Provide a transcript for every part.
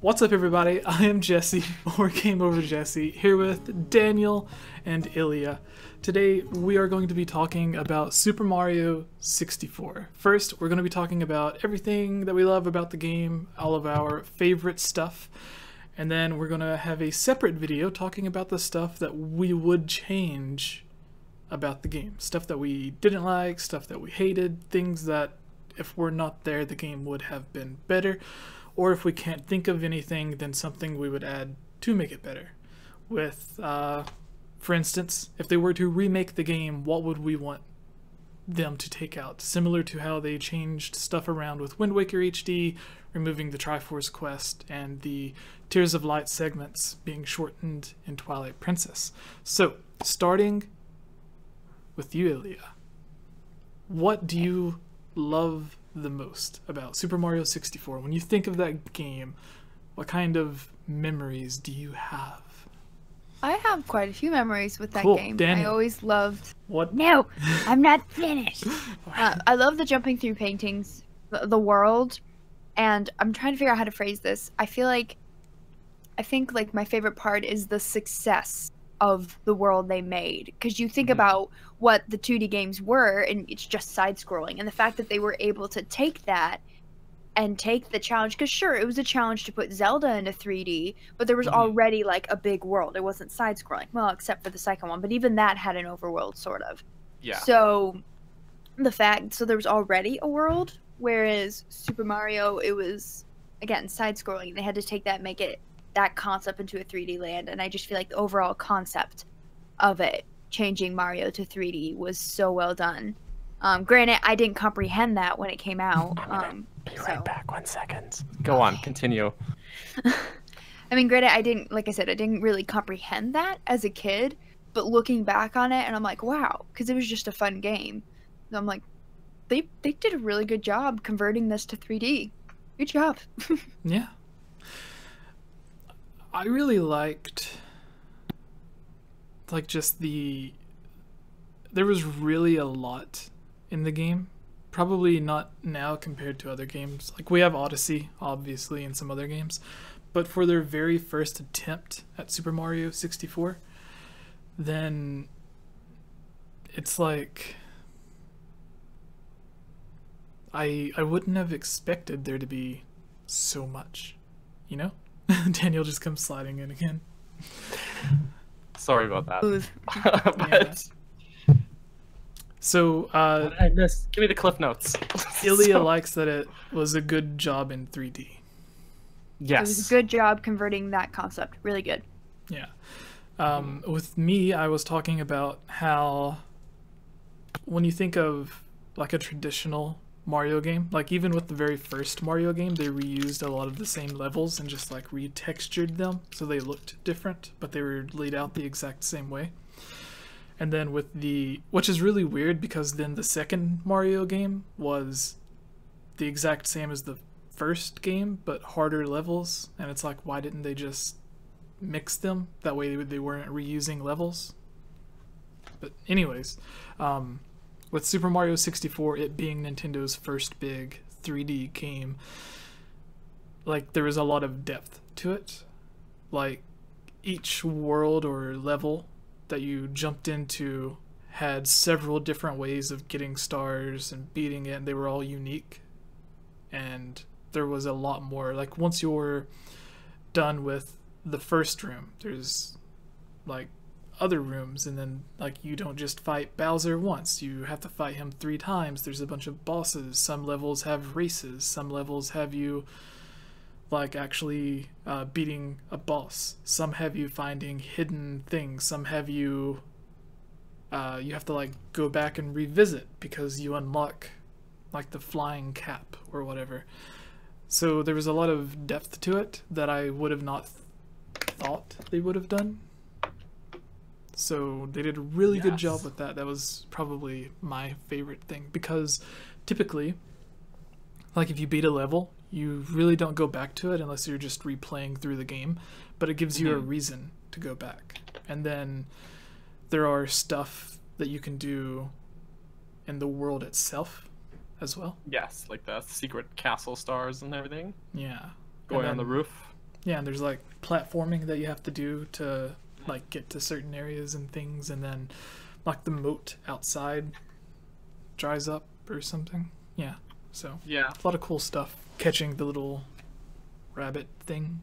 What's up, everybody? I am Jesse, or GameOverJesse, here with Daniel and Ilya. Today, we are going to be talking about Super Mario 64. First, we're going to be talking about everything that we love about the game, all of our favorite stuff, and then we're going to have a separate video talking about the stuff that we would change about the game. Stuff that we didn't like, stuff that we hated, things that if we're not there, the game would have been better. Or if we can't think of anything, then something we would add to make it better. With, for instance, if they were to remake the game, what would we want them to take out? Similar to how they changed stuff around with Wind Waker HD, removing the Triforce Quest, and the Tears of Light segments being shortened in Twilight Princess. So, starting with you, Ilya. What do you love the most about Super Mario 64? When you think of that game, what kind of memories do you have? I have quite a few memories with that Cool. game. Daniel. I always loved... What? No, I'm not finished. I love the jumping through paintings, the world, and I'm trying to figure out how to phrase this. I think like my favorite part is the success of the world they made, because you think about what the 2D games were and it's just side-scrolling, and the fact that they were able to take that and take the challenge, because sure, it was a challenge to put Zelda into 3D, but there was already like a big world. It wasn't side-scrolling, well, except for the second one, but even that had an overworld sort of. Yeah. So there was already a world, whereas Super Mario, it was again side-scrolling. They had to take that, make it that concept into a 3D land, and I just feel like the overall concept of it changing Mario to 3D was so well done. Granted, I didn't comprehend that when it came out. Be right back, 1 second. Go on, continue. I mean, granted, I didn't really comprehend that as a kid, but looking back on it, and I'm like, wow, because it was just a fun game. So I'm like, they did a really good job converting this to 3D. Good job. Yeah. I really liked, like, just there was really a lot in the game. Probably not now compared to other games. Like, we have Odyssey, obviously, and some other games. But for their very first attempt at Super Mario 64, then it's like, I wouldn't have expected there to be so much, you know? Daniel just comes sliding in again. Sorry about that. But, so, what did I miss? Give me the cliff notes. So, Ilya likes that it was a good job in 3D. it was Yes. a good job converting that concept. Really good. Yeah. With me, I was talking about how when you think of like a traditional Mario game, like even with the very first Mario game, they reused a lot of the same levels and just like retextured them so they looked different, but they were laid out the exact same way. And then with which is really weird, because then the second Mario game was the exact same as the first game, but harder levels, and it's like, why didn't they just mix them? That way they weren't reusing levels. But anyways, with Super Mario 64, it being Nintendo's first big 3D game, like, there was a lot of depth to it. Like, each world or level that you jumped into had several different ways of getting stars and beating it, and they were all unique. And there was a lot more. Like, once you're done with the first room, there's like other rooms, and then like you don't just fight Bowser once, you have to fight him 3 times. There's a bunch of bosses. Some levels have races, some levels have you like actually beating a boss, some have you finding hidden things, some have you have to like go back and revisit because you unlock like the flying cap or whatever. So there was a lot of depth to it that I would have not thought they would have done. So they did a really good job with that. That was probably my favorite thing, because typically, like, if you beat a level, you really don't go back to it unless you're just replaying through the game, but it gives you a reason to go back. And then there are stuff that you can do in the world itself as well. Yes, like the secret castle stars and everything. Yeah. Going And on the then- roof. Yeah, and there's like platforming that you have to do to like get to certain areas and things, and then like the moat outside dries up or something. Yeah. So Yeah. a lot of cool stuff. Catching the little rabbit thing.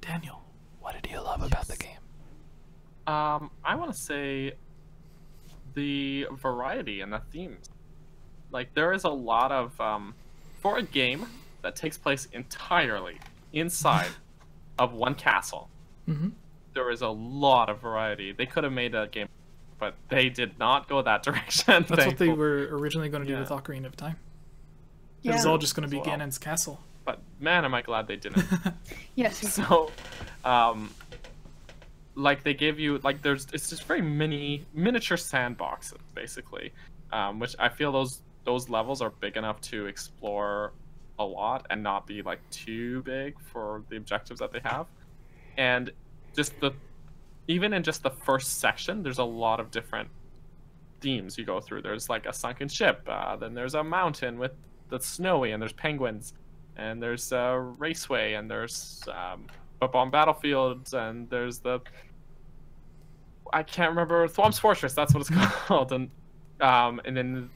Daniel, what did you love about the game? I want to say the variety and the themes. Like, there is a lot of for a game that takes place entirely inside of one castle. Mm-hmm. There is a lot of variety. They could have made a game, but they did not go that direction. That's what they thankfully. were originally going to do Yeah. with Ocarina of Time. It Yeah. was all just going to be As well. Ganon's castle. But man, am I glad they didn't. Yes. So, like they give you like it's just very miniature sandboxes basically, which I feel those levels are big enough to explore a lot and not be like too big for the objectives that they have, and just even in just the first section, there's a lot of different themes you go through. There's like a sunken ship, then there's a mountain that's snowy, and there's penguins, and there's a raceway, and there's football battlefields, and there's I can't remember, Thwomp's Fortress, that's what it's called, and then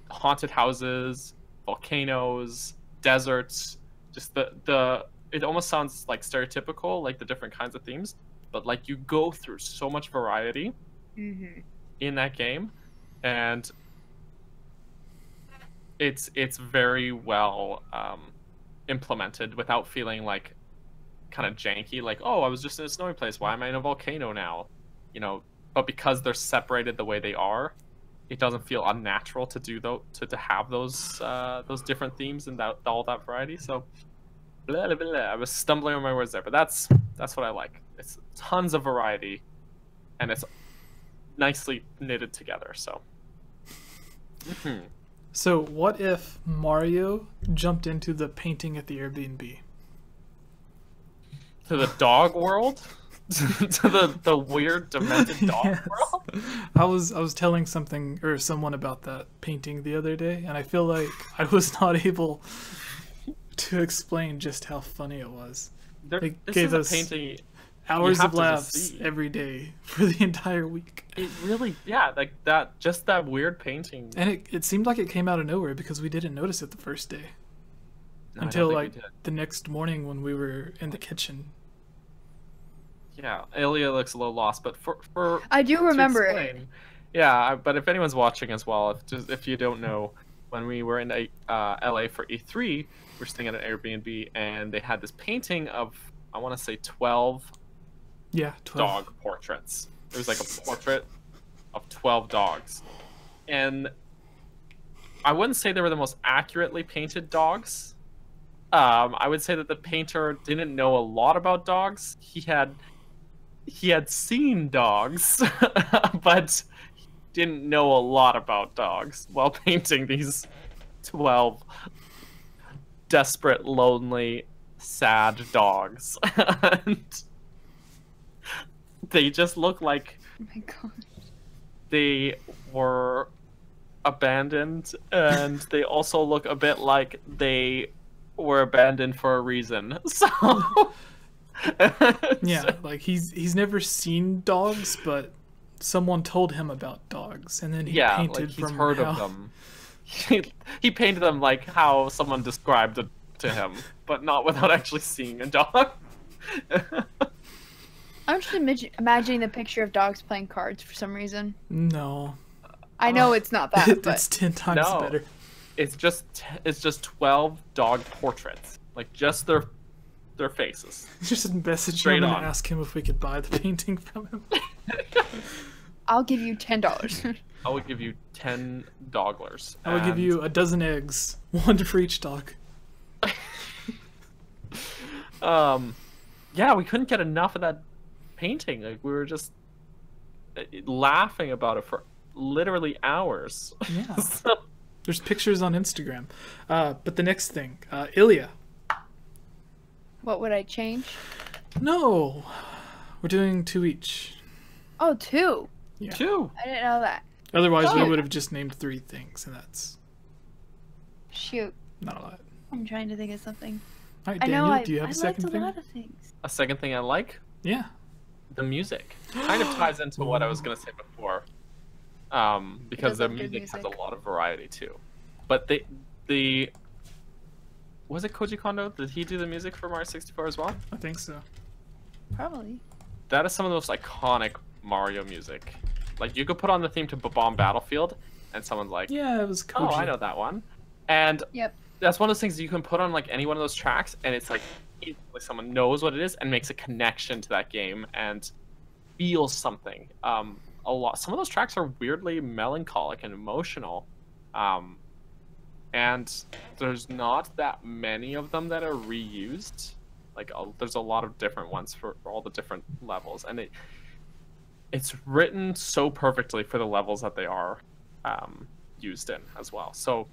haunted houses, volcanoes, deserts, just it almost sounds like stereotypical, like the different kinds of themes, but like you go through so much variety in that game, and it's very well implemented without feeling like kind of janky, like, oh, I was just in a snowy place, why am I in a volcano now, but because they're separated the way they are, it doesn't feel unnatural to do to have those different themes and all that variety. So blah, blah, blah. I was stumbling on my words there, but that's what I like. It's tons of variety, and it's nicely knitted together. So So what if Mario jumped into the painting at the Airbnb? to the dog world, to the weird demented dog Yes. world. I was telling someone about that painting the other day, and I feel like I was not able to explain just how funny it was. They This gave is a us painting. Hours have of to just laughs see. every day for the entire week. It really, yeah, like that. Just that weird painting. And it seemed like it came out of nowhere because we didn't notice it the first day. No, I don't Until think we like did. the next morning when we were in the kitchen. Yeah, Ilya looks a little lost, but for I do to remember it. explain- Yeah, but if anyone's watching as well, if you don't know, when we were in LA for E3, we're staying at an Airbnb, and they had this painting of, I want to say 12 Yeah, 12. dog portraits. There was like a portrait of 12 dogs, and I wouldn't say they were the most accurately painted dogs. I would say that the painter didn't know a lot about dogs. He had seen dogs, but he didn't know a lot about dogs while painting these 12 desperate, lonely, sad dogs. And they just look like Oh my god. they were abandoned, and they also look a bit like they were abandoned for a reason. So Yeah, like he's never seen dogs, but someone told him about dogs, and then he yeah, painted like he's from heard how... of them. He painted them like how someone described it to him, but not without actually seeing a dog. I'm just imagining the picture of dogs playing cards for some reason. No, I know it's not that, that's but 10 times No. better. It's just 12 dog portraits, like just their faces. Just message Straight him and on. ask him if we could buy the painting from him. I'll give you $10. I would give you 10 dogglers. I would give and- you a dozen eggs, one for each dog. Yeah, we couldn't get enough of that painting. Like, we were just laughing about it for literally hours. Yeah. So- There's pictures on Instagram. But the next thing, Ilya. What would I change? No, we're doing 2 each. Oh, 2. Yeah. 2. I didn't know that. Otherwise, we Oh. would have just named 3 things, and that's Shoot. not a lot. I'm trying to think of something. All right, I know Daniel, do you have I a second liked thing? a lot of things. A second thing I like, Yeah. the music. Kind of ties into what I was gonna say before. Because does the have good music has a music. lot of variety too. But the was it Koji Kondo? Did he do the music for Mario 64 as well? I think so. Probably. That is some of the most iconic Mario music. Like you could put on the theme to Bomb Battlefield, and someone's like, Yeah, it was "Oh, Koji. I know that one." And Yep. that's one of those things that you can put on like any one of those tracks, and it's like someone knows what it is and makes a connection to that game and feels something. Some of those tracks are weirdly melancholic and emotional, and there's not that many of them that are reused. Like there's a lot of different ones for all the different levels, and it's written so perfectly for the levels that they are used in as well. So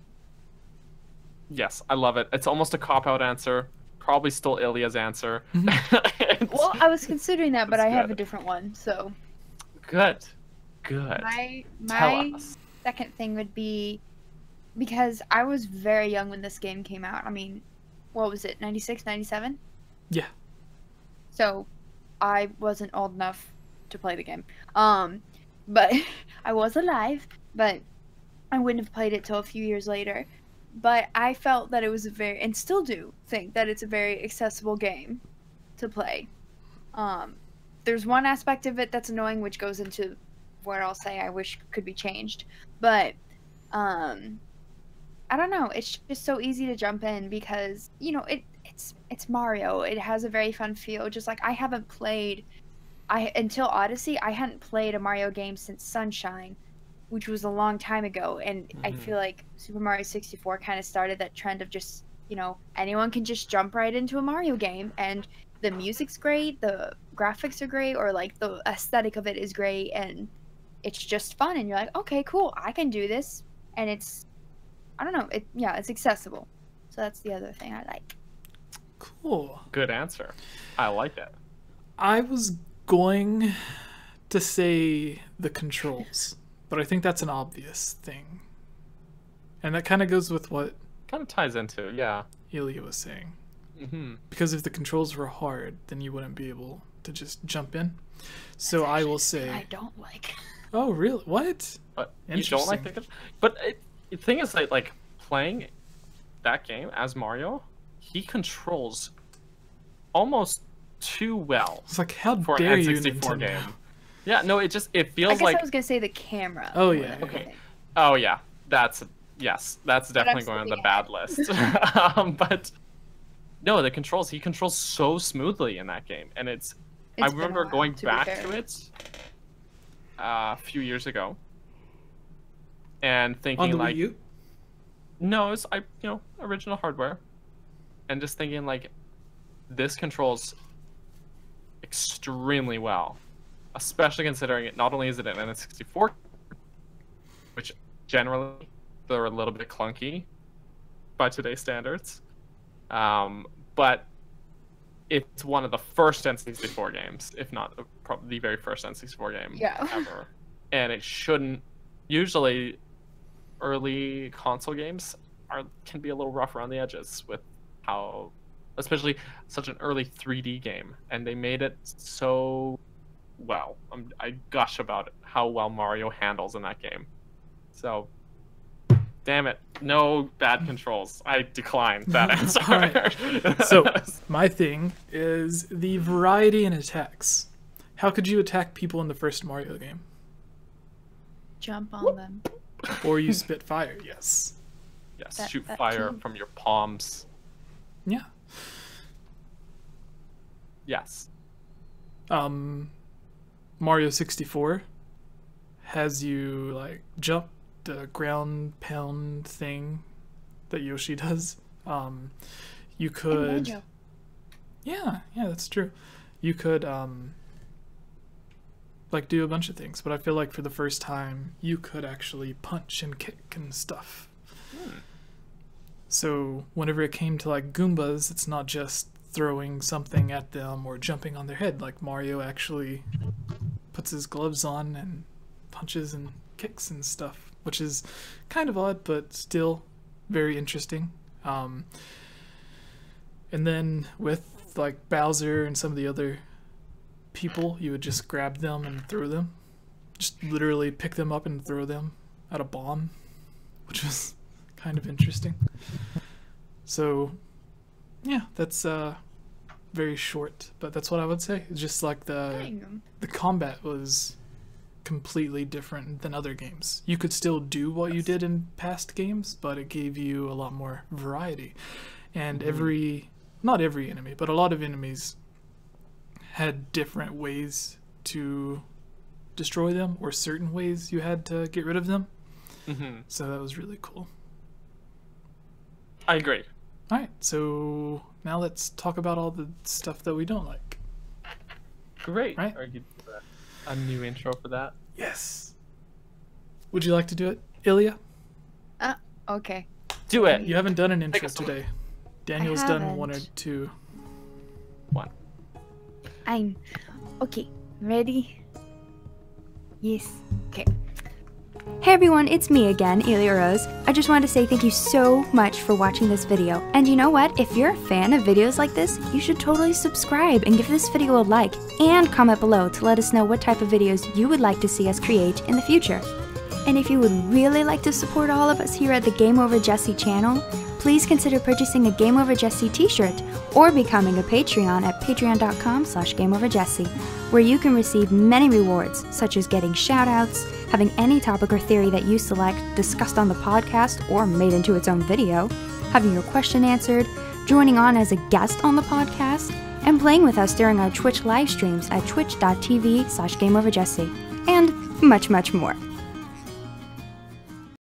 yes, I love it. It's almost a cop-out answer. Probably still Ilya's answer. Well, I was considering that, but It's I have good. a different one. So Good. my Tell us. second thing would be because I was very young when this game came out. I mean, what was it? 96, 97? Yeah. So I wasn't old enough to play the game. But I was alive, but I wouldn't have played it till a few years later. But I felt that it was and still do think that it's a very accessible game to play. There's one aspect of it that's annoying, which goes into what I'll say I wish could be changed. But I don't know. It's just so easy to jump in because it's Mario. It has a very fun feel. Just like I haven't played, until Odyssey, I hadn't played a Mario game since Sunshine, which was a long time ago. And I feel like Super Mario 64 kind of started that trend of just anyone can just jump right into a Mario game, and the music's great, the graphics are great, or like the aesthetic of it is great, and it's just fun. And you're like, okay, cool, I can do this, and it's it's accessible. So that's the other thing I like. Cool. Good answer. I like it. I was going to say the controls, but I think that's an obvious thing. And that kind of goes with what Kind of ties into, yeah. Ilya was saying. Mm-hmm. Because if the controls were hard, then you wouldn't be able to just jump in. So I will say... I don't like. Oh, really? What? But you don't like Interesting. But the thing is, like playing that game as Mario, he controls almost too well It's like, how for dare an you, N64 Nintendo? game. Yeah, no, it I feels guess like. I was gonna say the camera. Oh, more yeah, than yeah. anything. Oh yeah, that's definitely going on the skipping bad list. But no, the controls, he controls so smoothly in that game, and I It's been a remember while, going to be back fair. to it a few years ago and On thinking the like, Wii U? no, it's original hardware, and just thinking like, this controls extremely well, especially considering it not only is it an N64, which generally they're a little bit clunky by today's standards, but it's one of the first N64 games, if not probably the very first N64 game ever, and it shouldn't. Usually, early console games can be a little rough around the edges with how, especially such an early 3D game, and they made it so well. I gush about it, how well Mario handles in that game. So, damn it, no bad controls. I decline that answer. All right. So, my thing is the variety in attacks. How could you attack people in the first Mario game? Jump on them. Or you spit fire, yes. Yes, shoot that fire too. from your palms. Yeah. Yes. Mario 64 has you like jump the ground pound thing that Yoshi does. You could Banjo. yeah, that's true. You could like do a bunch of things, but I feel like for the first time you could actually punch and kick and stuff. So whenever it came to like Goombas, it's not just throwing something at them or jumping on their head. Like Mario actually puts his gloves on and punches and kicks and stuff, which is kind of odd, but still very interesting. And then with like Bowser and some of the other people, you would just grab them and throw them. Just literally pick them up and throw them at a bomb, which was kind of interesting. So yeah, that's very short, but that's what I would say. It's just like the combat was completely different than other games. You could still do what you did in past games, but it gave you a lot more variety. And not every enemy, but a lot of enemies had different ways to destroy them, or certain ways you had to get rid of them. So that was really cool. I agree. Alright, so now let's talk about all the stuff that we don't like. Great. Right? Are you a new intro for that? Yes. Would you like to do it, Ilya? Okay. Do it. You haven't done an intro today. Daniel's done haven't. 1 or 2. 1. I'm okay. Ready? Yes. Okay. Hey everyone, it's me again, Ilya Rose. I just wanted to say thank you so much for watching this video. And you know what? If you're a fan of videos like this, you should totally subscribe and give this video a like, and comment below to let us know what type of videos you would like to see us create in the future. And if you would really like to support all of us here at the GameOverJesse channel, please consider purchasing a GameOverJesse t-shirt or becoming a Patreon at patreon.com/GameOverJesse, where you can receive many rewards, such as getting shoutouts, having any topic or theory that you select discussed on the podcast or made into its own video, having your question answered, joining on as a guest on the podcast, and playing with us during our Twitch live streams at twitch.tv/GameOverJesse, and much, much more.